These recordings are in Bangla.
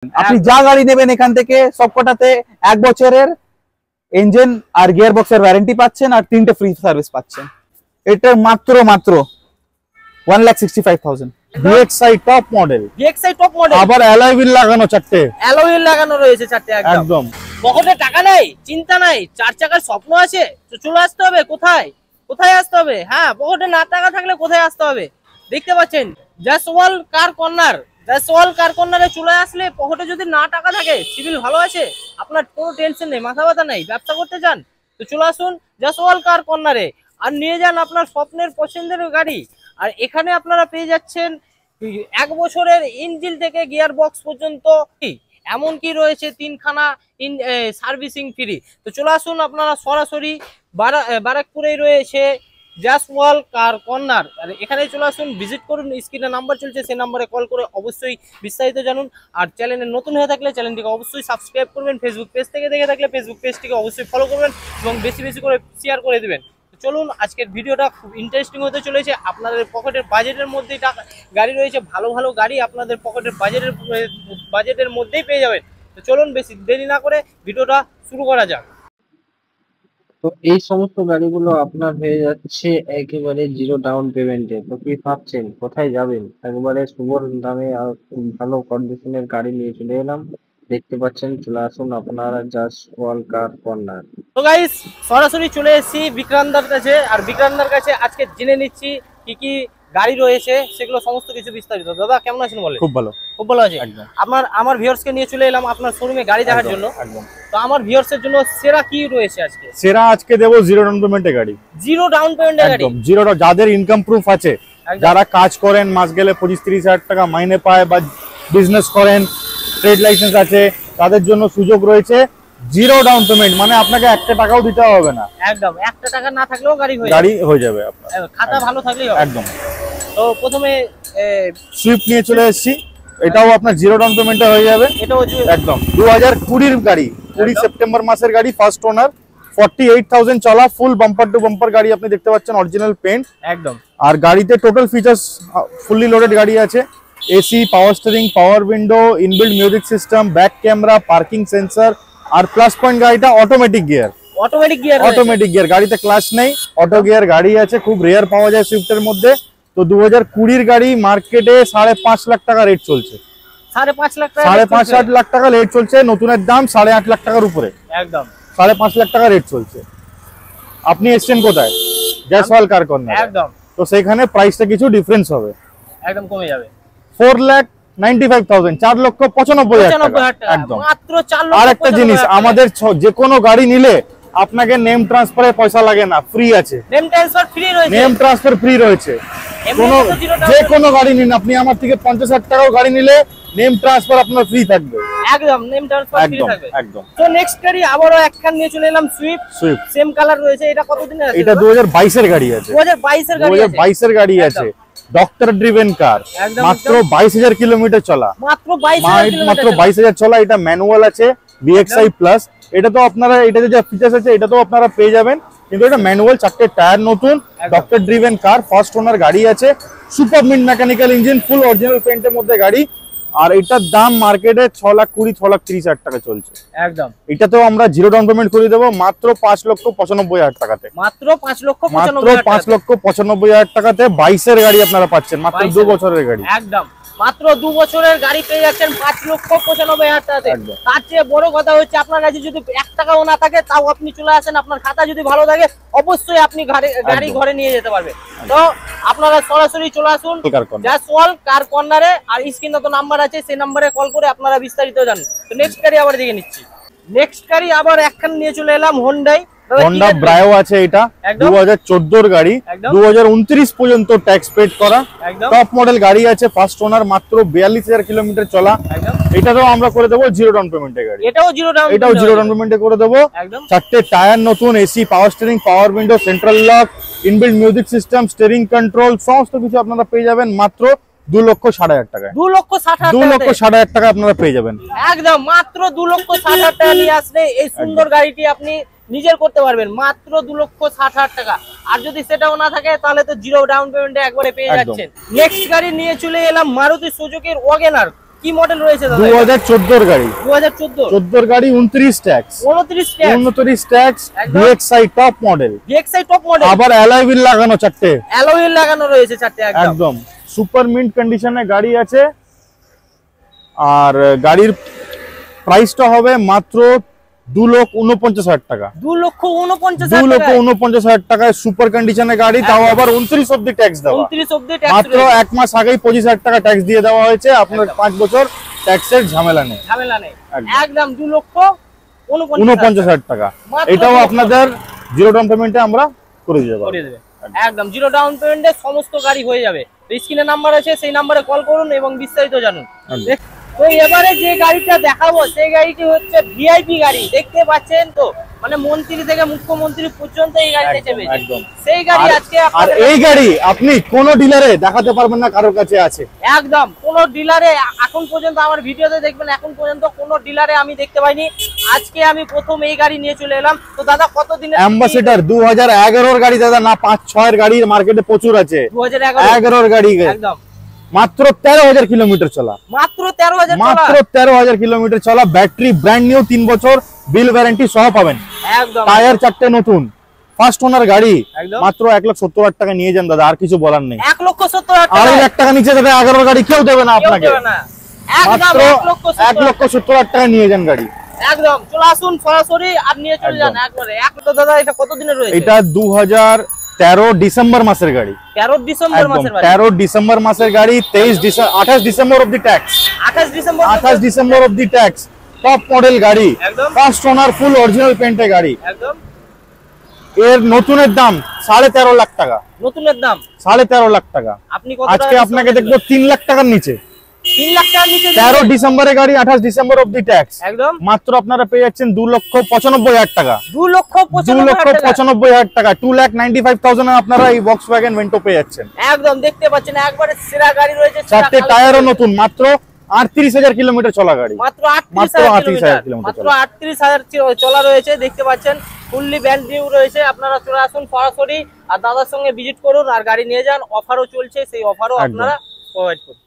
আপনি যা গাড়ি নেবেন এখান থেকে সবকটাতে 1 বছরের ইঞ্জিন আর গিয়ার বক্সের ওয়ারেন্টি পাচ্ছেন আর 3টে ফ্রি সার্ভিস পাচ্ছেন। এটা মাত্র 1,65,000। DXi টপ মডেল, আবার অ্যালয় হুইল লাগানো, 4টে অ্যালয় হুইল লাগানো রয়েছে, 4টে একদম। পকেটে টাকা নাই, চিন্তা নাই, 4 চাকার স্বপ্ন আছে তো চলে আসতে হবে। কোথায় আসতে হবে? হ্যাঁ, পকেটে না টাকা থাকলে কোথায় আসতে হবে? দেখতে পাচ্ছেন জয়সওয়াল কার কর্নার। জয়সওয়াল কার কর্নারে চলে আসলে পকেটে যদি না টাকা থাকে, সিভিল ভালো আছে, আপনার কোনো টেনশন নেই, মাথা ব্যথা নেই, ব্যবসা করতে চান তো চলে আসুন জয়সওয়াল কার কর্নারে আর নিয়ে যান আপনার স্বপ্নের পছন্দের গাড়ি। আর এখানে আপনারা পেয়ে যাচ্ছেন 1 বছরের ইঞ্জিন থেকে গিয়ার বক্স পর্যন্ত, এমনকি রয়েছে 3খানা সার্ভিসিং ফ্রি। তো চলে আসুন আপনারা সরাসরি বারাকপুরেই রয়েছে জয়সওয়াল কার কর্নার। আর এখানে চলে আসুন, ভিজিট করুন, স্ক্রিনে নাম্বার চলছে, সেই নাম্বারে কল করে অবশ্যই বিস্তারিত জানুন। আর চ্যানেলে নতুন হয়ে থাকলে চ্যানেলটিকে অবশ্যই সাবস্ক্রাইব করবেন, ফেসবুক পেজ থেকে দেখে থাকলে ফেসবুক পেজটিকে অবশ্যই ফলো করবেন এবং বেশি বেশি করে শেয়ার করে দেবেন। চলুন, আজকের ভিডিওটা খুব ইন্টারেস্টিং হতে চলেছে। আপনাদের পকেটের বাজেটের মধ্যেই গাড়ি রয়েছে, ভালো ভালো গাড়ি আপনাদের পকেটের বাজেটের মধ্যেই পেয়ে যাবেন। তো চলুন, বেশি দেরি না করে ভিডিওটা শুরু করা যাক। তো এই সমস্ত গাড়িগুলো আপনার হয়ে যাচ্ছে একেবারে 0 ডাউন পেমেন্টে। তো কি ভাবছেন কোথায় যাবেন? একবারে সুবল দামে আর ভালো কন্ডিশনের গাড়ি নিয়ে চলে এলাম। দেখতে পাচ্ছেন, চলে আসুন আপনারা জয়সওয়াল কার কর্নার। তো গাইস, সরাসরি চলে এসেছি বিক্রান্দার কাছে। আর বিক্রান্দার কাছে আজকে জেনে নিচ্ছি কি কি গাড়ি রয়েছে, সেগুলো সমস্ত কিছু বিস্তারিত। দাদা কেমন আছেন বলেন? খুব ভালো, খুব ভালো আছে। আমার ভিউয়ার্সকে নিয়ে চলে এলাম আপনার শোরুমে গাড়ি দেখার জন্য। তো আমার ভিউয়ার্সের জন্য সেরা কি রয়েছে আজকে? সেরা আজকে দেবো 0 ডাউন পেমেন্টে গাড়ি। 0 ডাউন পেমেন্টে গাড়ি, একদম 0। যাদের ইনকাম প্রুফ আছে, যারা কাজ করেন, মাস গেলে 25-30 হাজার টাকা মাইনে পায়, বা বিজনেস করেন, ট্রেড লাইসেন্স আছে, তাদের জন্য সুযোগ রয়েছে 0 ডাউন পেমেন্ট। মানে আপনাকে 1 টাকাও দিতে হবে না, একদম 1 টাকা না থাকলেও গাড়ি হয়ে যাবে আপনার, খাতা ভালো থাকলেই হবে একদম। তো প্রথমে সুইফট নিয়ে চলে এসেছি, এটাও আপনার 0 ডাউন পেমেন্টে হয়ে যাবে, এটাও একদম। 2020 গাড়ি, 20 সেপ্টেম্বর মাসের গাড়ি, ফার্স্ট ওনার, 48,000 চলা, ফুল বাম্পার টু বাম্পার গাড়ি আপনি দেখতে পাচ্ছেন, অরিজিনাল পেন্ট একদম। আর গাড়িতে টোটাল ফিচার্স ফুললি লোডেড গাড়ি আছে। AC, power steering, power window, inbuilt music system, back camera, parking sensor, আর প্লাস পয়েন্ট গাড়িটা অটোমেটিক গিয়ার। গাড়িতে ক্লাচ নেই, অটো গিয়ার গাড়ি আছে, খুব রেয়ার পাওয়া যায় সুইফটের মধ্যে। তো 2020 গাড়ি মার্কেটে 5.5 লাখ টাকা রেট চলছে, 5.5 লাখ টাকা রেট চলছে। নতুনের দাম 8.5 লাখ টাকার উপরে, একদম 5.5 লাখ টাকা রেট চলছে। আপনি এসছেন কোথায়? জয়সওয়াল কার কর্নার, একদম। তো সেখানে প্রাইসটা কিছু ডিফারেন্স হবে, একদম কমে যাবে। 4,95,000, 4,95,000 টাকা, একদম মাত্র 4 লক্ষ। আর একটা জিনিস, আমাদের যে কোনো গাড়ি নিলে আপনাকে নেম ট্রান্সফারে পয়সা লাগে না, ফ্রি আছে। নেম ট্রান্সফার ফ্রি রয়েছে। যে কোনো গাড়ি নিন আপনি, আমার থেকে 50,000 টাকাও গাড়ি নিলে নেম ট্রান্সফার আপনার ফ্রি থাকবে, একদম নেম ট্রান্সফার ফ্রি থাকবে, একদম। তো নেক্সট গাড়ি আবারো একখান নিয়ে চলে এলাম, সুইফট সেম কালার রয়েছে। এটা কতদিনের আছে? এটা 2022 এর গাড়ি আছে, 2022 এর গাড়ি আছে, ডক্টর ড্রিভেন কার, মাত্র 22,000 কিলোমিটার চলা, মাত্র 22,000 চলা। এটা ম্যানুয়াল আছে, VXi প্লাস। এটা তো আপনারা, এটাতে যা ফিচার্স আছে এটা তো আপনারা পেয়ে যাবেন, কিন্তু এটা ম্যানুয়াল, 4টে টায়ার নতুন, doctor driven car, first owner গাড়ি আছে, super mint mechanical engine, full original পেইন্টের মধ্যে গাড়ি। আর এটার দাম মার্কেটে 6,20,000 6,30,000 টাকা চলছে, একদম। এটাতেও আমরা 0 ডাউন পেমেন্ট করে দেবো মাত্র 5,95,000 টাকাতে, মাত্র 5,95,000 টাকাতে 22 এর গাড়ি আপনারা পাচ্ছেন, মাত্র 2 বছরের গাড়ি, একদম। মাত্র 2 বছরের গাড়ি পেয়ে যাচ্ছেন 5,95,000 টাকাতে। তার চেয়ে বড় কথা হচ্ছে, আপনার কাছে যদি 1 টাকাও না থাকে তাও আপনি চলে আসেন, আপনার খাতা যদি ভালো থাকে অবশ্যই আপনি গাড়ি ঘরে নিয়ে যেতে পারবেন। তো আপনারা সরাসরি চলে আসুন জয়সওয়াল কার কর্নারে, আর স্ক্রিনে তো নাম্বার আছে, সেই নম্বরে কল করে আপনারা বিস্তারিত জানুন। তো নেক্সট গাড়ি আবার দেখে নিচ্ছি। নেক্সট গাড়ি আবার একখান নিয়ে চলে এলাম, হোন্ডা ব্রায়ো আছে। এটা 2014 গাড়ি, 2029 পর্যন্ত ট্যাক্স পেড করা, টপ মডেল গাড়ি আছে, ফার্স্ট ওনার, মাত্র 42,000 কিলোমিটার চলা। এটাও আমরা করে দেবো 0 ডাউন পেমেন্টে গাড়ি, এটাও 0 ডাউন পেমেন্টে করে দেবো। 4টে টায়ার নতুন, AC, power steering, power window, central lock, inbuilt music system, steering control, সমস্ত কিছু আপনারা পেয়ে যাবেন মাত্র 2,60,000 টাকা, 2,60,000 টাকা আপনারা পেয়ে যাবেন, একদম। মাত্র 2,60,000 টাকা নিয়ে আসলে এই সুন্দর গাড়িটি আপনি নিজের করতে পারবেন, মাত্র 2,60,000 টাকা। আর যদি সেটাও না থাকে তাহলে তো 0 ডাউন পেমেন্টে একবারে পেয়ে যাচ্ছেন। নেক্সট গাড়ি নিয়ে চলে এলাম মারুতি সুজুকির ওয়াগনার, কি মডেল রয়েছে দাদা? 2014 গাড়ি, 2014 গাড়ি, 29 tax, 29 tax, VXI top model, VXI top model, আবার অ্যালয় হুইল লাগানো, চারটে অ্যালয় হুইল লাগানো রয়েছে, চারটে একদম সুপার মিন্ট কন্ডিশনে গাড়ি আছে। আর গাড়ির প্রাইসটা হবে মাত্র 2,49,000 টাকা। 2,49,000 টাকায় সুপার কন্ডিশনে গাড়ি, তাও আবার 29 অবধি ট্যাক্স দেওয়া। 29 অবধি ট্যাক্স, মাত্র 1 মাস আগেই 25,000 টাকা ট্যাক্স দিয়ে দেওয়া হয়েছে। আপনার 5 বছর ট্যাক্সের ঝামেলা নেই, একদম 2,49,000 টাকা। এটাও আপনাদের জিরো ডাউন পেমেন্টে আমরা করে দিয়ে দেব, একদম জিরো ডাউন পেমেন্টে সমস্ত গাড়ি হয়ে যাবে। স্ক্রিনে নাম্বার আছে, সেই নাম্বারে কল করুন এবং বিস্তারিত জানুন। তো এবারে যে গাড়িটা দেখাবো সেই গাড়িটি হচ্ছে ভিআইপি গাড়ি, দেখতে পাচ্ছেন তো, মানে মন্ত্রী থেকে মুখ্যমন্ত্রী পর্যন্ত এই গাড়িতে চেপেছে। সেই গাড়ি আজকে আর এই গাড়ি আপনি কোন ডিলারে দেখাতে পারবেন না, কারোর কাছে আছে একদম। কোন ডিলারে এখন পর্যন্ত আমার ভিডিওতে দেখবেন, এখন পর্যন্ত কোন ডিলারে আমি দেখতে পাইনি। আজকে আমি প্রথম এই গাড়ি নিয়ে চলে এলাম। তো দাদা কতদিন? অ্যাম্বাসেডর 2011 এর গাড়ি দাদা, না 5-6 এর গাড়ি মার্কেটে প্রচুর আছে। 2011 এর গাড়ি একদম মাত্র 13,000 কিলোমিটার চলা, মাত্র 13,000 কিলোমিটার চলা। ব্যাটারি ব্র্যান্ড নিউ, 3 বছর বিল ওয়ারেন্টি সহ পাবেন। একদম টায়ার 4টে নতুন, ফার্স্ট ওনার গাড়ি। মাত্র 1,70,000 টাকা নিয়ে যান দাদা, আর কিছু বলার নেই। 1,70,000 টাকা, 2,00,000 টাকা নিচে দাদা 11 গাড়ি কেউ দেবে না আপনাকে। মাত্র 1,70,000 টাকা নিয়ে যান গাড়ি, একদম। চলে আসুন সরাসরি আর নিয়ে চলে যান একবারে। তো দাদা এটা কতদিনের রয়েছে? এটা 2013 ডিসেম্বর মাসের গাড়ি। 13 ডিসেম্বর মাসের গাড়ি, 13 ডিসেম্বর মাসের গাড়ি। 28 ডিসেম্বর অবধি ট্যাক্স, 28 ডিসেম্বর অবধি ট্যাক্স। টপ মডেল গাড়ি, ফার্স্ট ওনার, ফুল অরিজিনাল পেইন্টের গাড়ি। একদম। এর নতুনের দাম 13.5 লাখ টাকা। নতুনের দাম 13.5 লাখ টাকা। আপনি কত? আজকে আপনাকে দেখবো 3 লাখ টাকার নিচে। 3 লাখ টাকার নিচে 13 ডিসেম্বরের গাড়ি, 28 ডিসেম্বর অবধি ট্যাক্স। একদম। মাত্র আপনারা পেয়ে যাচ্ছেন 2,95,000 টাকা। 2,95,000 টাকা। 2,95,000 এ আপনারা এই ভক্সওয়াগন ভেন্টো পেয়ে যাচ্ছেন। একদম দেখতে পাচ্ছেন একবারে সেরা গাড়ি রয়েছে। চারটে টায়ারও নতুন, মাত্র 38,000 কিলোমিটার চলা গাড়ি। মাত্র 38,000 কিলোমিটার, মাত্র 38,000 চলা রয়েছে। দেখতে পাচ্ছেন ফুললি ব্র্যান্ড নিউ রয়েছে। আপনারা চলে আসুন সরাসরি আর দাদার সঙ্গে ভিজিট করুন আর গাড়ি নিয়ে যান। অফারও চলছে, সেই অফারও আপনারা প্রোভাইড করুন।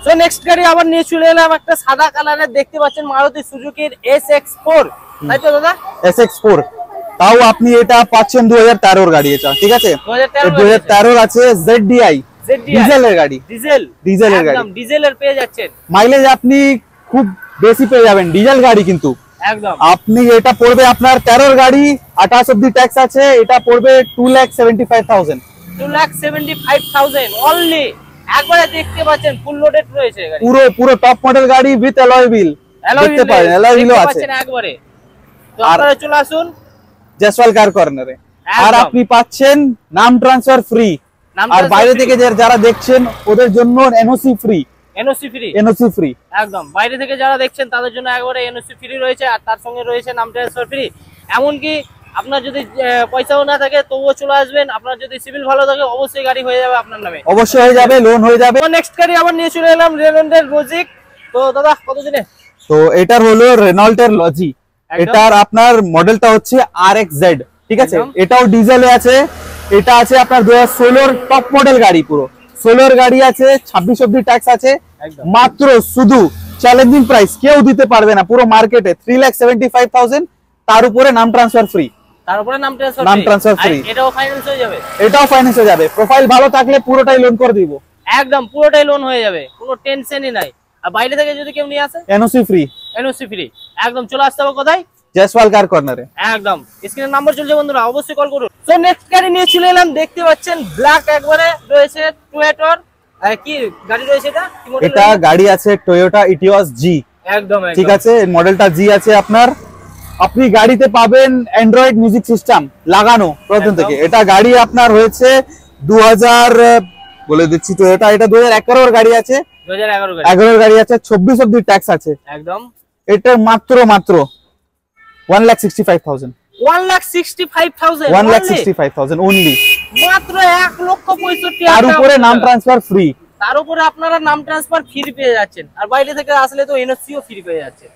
তো নেক্সট গাড়ি আবার নিয়ে চলে এলাম একটা সাদা কালারের, দেখতে পাচ্ছেন মারুতি সুজুকির SX4, তাই তো দাদা? SX4, তাও আপনি এটা পাচ্ছেন 2013 গাড়ি। এটা ঠিক আছে, 2013 আছে। ZDI ডিজেলের গাড়ি, ডিজেলের গাড়ি, একদম ডিজেলের পেয়ে যাচ্ছেন। মাইলেজ আপনি খুব বেশি পেয়ে যাবেন, ডিজেল গাড়ি কিন্তু একদম। আপনি এটা পড়বে আপনার 13 গাড়ি, 28 অবধি ট্যাক্স আছে। এটা পড়বে 2,75,000। 2,75,000 অনলি। একবারে দেখতে পাচ্ছেন ফুল লোডেড রয়েছে গাড়ি, পুরো টপ মডেল গাড়ি উইথ অ্যালয় হুইল। দেখতে পারেন অ্যালয় হুইলও আছে একবারে। তো আপনারা চলে আসুন জয়সওয়াল কার কর্নারে। আর আপনি পাচ্ছেন নাম ট্রান্সফার ফ্রি। আর বাইরে থেকে যারা দেখছেন ওদের জন্য এনওসি ফ্রি। এনওসি ফ্রি একদম। বাইরে থেকে যারা দেখছেন তাদের জন্য একবারে এনওসি ফ্রি রয়েছে, আর তার সঙ্গে রয়েছে নাম ট্রান্সফার ফ্রি। এমনকি আপনার যদি পয়সাও না থাকে তবুও চলে আসবেন। আপনার যদি সিভিল ভালো থাকে অবশ্যই গাড়ি হয়ে যাবে আপনার নামে, অবশ্যই হয়ে যাবে, লোন হয়ে যাবে। নেক্সট গাড়ি আবার নিয়ে চলে এলাম রেনল্টের লজিক। তো দাদা কত দিনে? তো এটার হলো রেনল্টের লজি। এটার আপনার মডেলটা হচ্ছে RXZ, ঠিক আছে। এটাও ডিজেলে আছে। এটা আছে আপনার 2016 টপ মডেল গাড়ি, পুরো 16 গাড়ি আছে। 26 অবধি ট্যাক্স আছে। মাত্র শুধু চ্যালেঞ্জিং প্রাইস, কেউ দিতে পারবে না পুরো মার্কেটে, 3,75,000। তার উপরে নাম ট্রান্সফার ফ্রি। নাম ট্রান্সফার ফ্রি। এটাও ফাইন্যান্স হয়ে যাবে? এটাও ফাইন্যান্স হয়ে যাবে। প্রোফাইল ভালো থাকলে পুরোটাই লোন করে দিব। একদম পুরোটাই লোন হয়ে যাবে, কোনো টেনশনই নাই। আর বাইরে থেকে যদি কেউ নিয়ে আসে এনওসি ফ্রি। NOC free. একদম চলে আসতে হবে কোথায়? জয়সওয়াল কার কর্নারে। একদম স্ক্রিনের নাম্বার চলছে বন্ধুরা, অবশ্যই কল করুন। তো নেক্সট গাড়ি নিয়ে চলে এলাম, দেখতে পাচ্ছেন ব্ল্যাক একবারে রয়েছে টয়োটার। কি গাড়ি রয়েছে এটা? এটা গাড়ি আছে টয়োটা ইটিওস জি। একদম ঠিক আছে, মডেলটা জি আছে আপনার। আপনি গাড়িতে পাবেন অ্যান্ড্রয়েড মিউজিক সিস্টেম লাগানো প্রথম থেকে। এটা গাড়ি আপনার হয়েছে 2000 বলে দিচ্ছি তো, এটা 2011 গাড়ি আছে। 2011 গাড়ি আছে। 24 অবধি ট্যাক্স আছে। একদম। এটা মাত্র 1,65,000। 1,65,000 অনলি। মাত্র 1,65,000। তার উপরে নাম ট্রান্সফার ফ্রি। তার উপরে আপনারা নাম ট্রান্সফার ফ্রি পেয়ে যাচ্ছেন। আর বাইরে থেকে আসলে তো এনওসিও ফ্রি পেয়ে যাচ্ছে।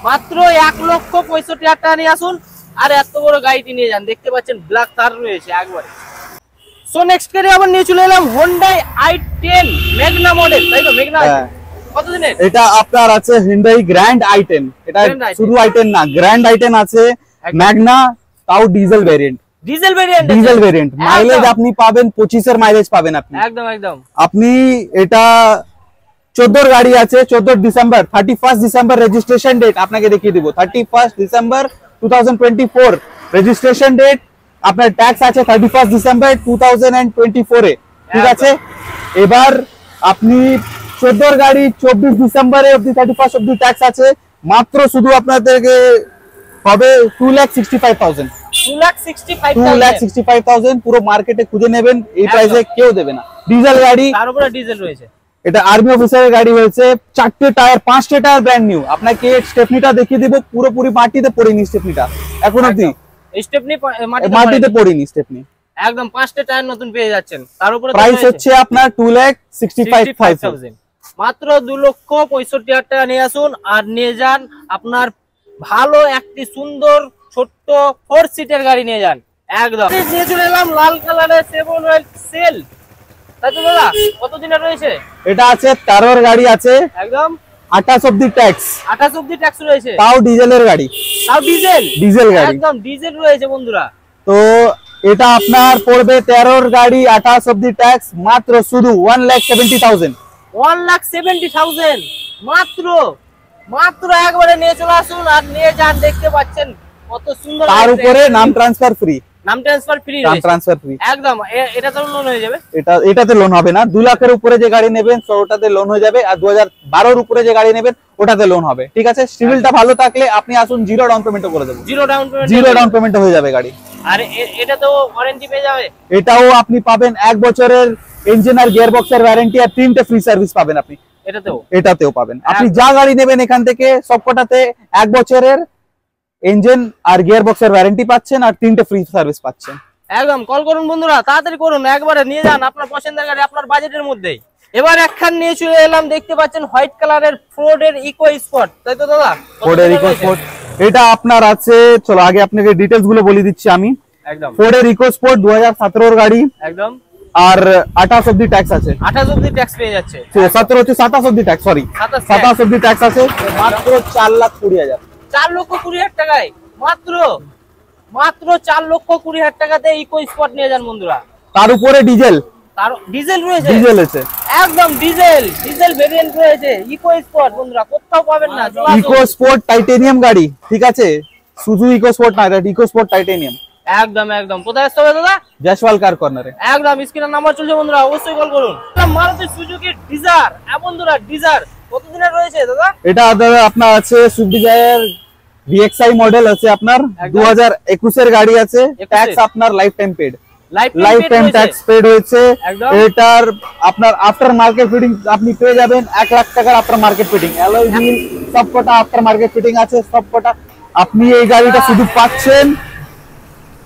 মাত্র 1,65,000 টাকা নিয়ে আসুন আর এত বড় গাড়িটি নিয়ে যান। দেখতে পাচ্ছেন ব্ল্যাক কার রয়েছে একবারে। সো নেক্সট গাড়ি আবার নিয়ে চলে এলাম Hyundai i10 ম্যাগনা মডেল, তাই তো? ম্যাগনা কত দিনের? এটা আপনার আছে Hyundai Grand i10, এটা Grand i10 শুধু i10 না, Grand i10 আছে, ম্যাগনা, তাও diesel variant. Diesel variant, diesel variant, mileage আপনি পাবেন 25 এর মাইলেজ পাবেন আপনি। একদম একদম। আপনি এটা 14 গাড়ি আছে, 14 ডিসেম্বর, 31 ডিসেম্বর রেজিস্ট্রেশন ডেট আপনাকে দেখিয়ে দিব। 31 ডিসেম্বর 2024 রেজিস্ট্রেশন ডেট, আপনার ট্যাক্স আছে 31 ডিসেম্বর 2024 এ, ঠিক আছে। এবার আপনি 14 গাড়ি 24 ডিসেম্বরে অবধি 31 অবধি ট্যাক্স আছে, মাত্র শুধু আপনাদেরকে হবে 2,65,000। 2,65,000 পুরো মার্কেটে খুঁজে নেবেন, এই প্রাইসে কেউ দেবে না। ডিজেল গাড়ি, তার উপরে ডিজেল রয়েছে। এটা আর্মি অফিসারের গাড়ি হয়েছে, 4টে টায়ার, 5টে টায়ার ব্র্যান্ড নিউ। আপনাকে স্টেপনিটা দেখিয়ে দিব, পুরোপুরি মাটিতে পড়েনি স্টেপনিটা এখন অবধি, স্টেপনি মাটিতে পড়েনি স্টেপনি। একদম 5টে টায়ার নতুন পেয়ে যাচ্ছেন। তার উপরে প্রাইস হচ্ছে আপনার 2,65,000। মাত্র 2,65,000 টাকা নিয়ে আসুন আর নিয়ে যান আপনার ভালো একটি সুন্দর ছোট্ট 4 সিটের গাড়ি নিয়ে যান। একদম নিয়ে চলে এলাম লাল কালারের সেভন সেল, তাই তো দাদা? কত দিনের রয়েছে? এটা আছে 13 গাড়ি আছে, একদম 28 অবধি ট্যাক্স, 28 অবধি ট্যাক্স রয়েছে, তাও ডিজেলের গাড়ি, তাও ডিজেল, ডিজেল গাড়ি, একদম ডিজেল রয়েছে বন্ধুরা। তো এটা আপনার পড়বে 13 গাড়ি 28 অবধি ট্যাক্স, মাত্র শুধু 1,70,000। 1,70,000 মাত্র, মাত্র একবারে নিয়ে চলে আসুন আর নিয়ে যান। দেখতে পাচ্ছেন কত সুন্দর, তার উপরে নাম ট্রান্সফার ফ্রি, নাম ট্রান্সফার ফ্রি, নাম ট্রান্সফার ফ্রি একদম। এটা তো লোন হয়ে যাবে, এটাতে লোন হবে না। 2 লাখের উপরে যে গাড়ি নেবেন ওটাতে লোন হয়ে যাবে, আর 2012 এর উপরে যে গাড়ি নেবেন ওটাতে লোন হবে, ঠিক আছে। সিভিলটা ভালো থাকলে আপনি আসুন, জিরো ডাউন পেমেন্টও করে দেবো, zero down payment, zero down payment হয়ে যাবে গাড়ি। আর এটা তো ওয়ারেন্টি পেয়ে যাবে, এটাও আপনি পাবেন 1 বছরের ইঞ্জিন আর গিয়ার বক্সের ওয়ারেন্টি, আর 3টে ফ্রি সার্ভিস পাবেন আপনি এটাতেও পাবেন। আপনি যা গাড়ি নেবেন এখান থেকে সবকটাতে 1 বছরের ইঞ্জিন আর গিয়ার বক্সের ওয়ারেন্টি পাচ্ছেন, আর 3টে ফ্রি সার্ভিস পাচ্ছেন। একদম কল করুন বন্ধুরা, তাড়াতাড়ি করুন, একবারে নিয়ে যান আপনার পছন্দের গাড়ি আপনার বাজেটের মধ্যেই। এবার একখান নিয়ে চলে এলাম, দেখতে পাচ্ছেন হোয়াইট কালারের ফোর্ডের ইকো স্পট, তাই তো দাদা? ফোর্ডের ইকো স্পট এটা আপনার আছে, চলো আগে আপনাকে ডিটেইলস গুলো বলে দিচ্ছি আমি। একদম ফোর্ডের ইকো স্পট 2017 এর গাড়ি, একদম, আর 28 অবধি ট্যাক্স আছে, 28 অবধি ট্যাক্স পেয়ে যাচ্ছে। 17 হচ্ছে 27 অবধি ট্যাক্স, সরি 27 অবধি ট্যাক্স আছে, মাত্র 4,20,000, 4,20,000 টাকায়, মাত্র মাত্র 4,20,000 টাকাতে ইকো স্পট নিয়ে যান বন্ধুরা। তার উপরে ডিজেল, তার ডিজেল রয়েছে, ডিজেল আছে, একদম ডিজেল, ডিজেল ভেরিয়েন্ট রয়েছে ইকো স্পট বন্ধুরা, কোথাও পাবেন না। ইকো স্পোর্ট টাইটেনিয়াম গাড়ি, ঠিক আছে, শুধু ইকো স্পোর্ট না, এটা ইকো স্পোর্ট টাইটেনিয়াম। একদম একদম। কোথায় আসতে হবে দাদা? জয়সওয়াল কার কর্নারে। একদম স্ক্রিনের নাম্বার চলছে বন্ধুরা, অবশ্যই কল করুন। মারুতি সুজুকি ডিজায়ার, বন্ধুরা ডিজায়ার কত দিনের রয়েছে দাদা? এটা দাদা আপনার আছে সুইফট ডিজায়ার VXI মডেল আছে আপনার, 2021 এর গাড়ি আছে, ট্যাক্স আপনার lifetime paid, lifetime tax paid হয়েছে। এটার আপনার আফটার মার্কেট ফিটিং আপনি পেয়ে যাবেন 1 লাখ টাকার after market fitting, alloy wheel সবকটা আফটার মার্কেট ফিটিং আছে সবকটা। আপনি এই গাড়িটা শুধু পাচ্ছেন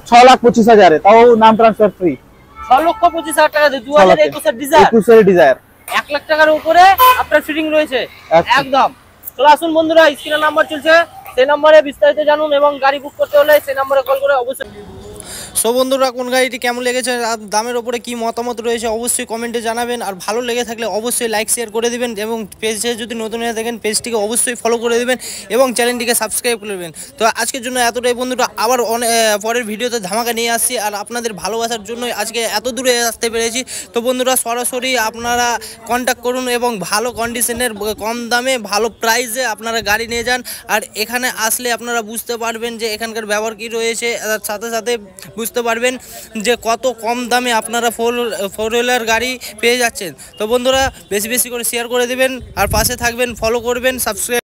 6,25,000 এ, তাও নাম ট্রান্সফার ফ্রি। 6,25,000 টাকা দিয়ে 2021 এর ডিজায়ার, 21 এর ডিজায়ার 1 লাখ টাকার উপরে আপনার ফিটিং রয়েছে। একদম চলে আসুন বন্ধুরা, স্ক্রিনের নাম্বার চলছে, সেই নম্বরে বিস্তারিত জানুন এবং গাড়ি বুক করতে হলে সেই নম্বরে কল করে অবশ্যই। সো বন্ধুরা, কোন গাড়িটি কেমন লেগেছে, দামের ওপরে কি মতামত রয়েছে অবশ্যই কমেন্টে জানাবেন, আর ভালো লেগে থাকলে অবশ্যই লাইক শেয়ার করে দিবেন, এবং পেজে যদি নতুন হয়ে থাকেন পেজটিকে অবশ্যই ফলো করে দিবেন এবং চ্যানেলটিকে সাবস্ক্রাইব করে দেবেন। তো আজকের জন্য এতটাই বন্ধুরা, আবার পরের ভিডিওতে ধামাকা নিয়ে আসছি, আর আপনাদের ভালোবাসার জন্যই আজকে এত দূরে আসতে পেরেছি। তো বন্ধুরা, সরাসরি আপনারা কন্ট্যাক্ট করুন এবং ভালো কন্ডিশনের কম দামে ভালো প্রাইসে আপনারা গাড়ি নিয়ে যান। আর এখানে আসলে আপনারা বুঝতে পারবেন যে এখানকার ব্যবহার কী রয়েছে, সাথে সাথে বুঝতে পারবেন যে কত কম দামে আপনারা ফোর হুইলার গাড়ি পেয়ে যাচ্ছেন। তো বন্ধুরা, বেশি বেশি করে শেয়ার করে দিবেন আর পাশে থাকবেন, ফলো করবেন, সাবস্ক্রাইব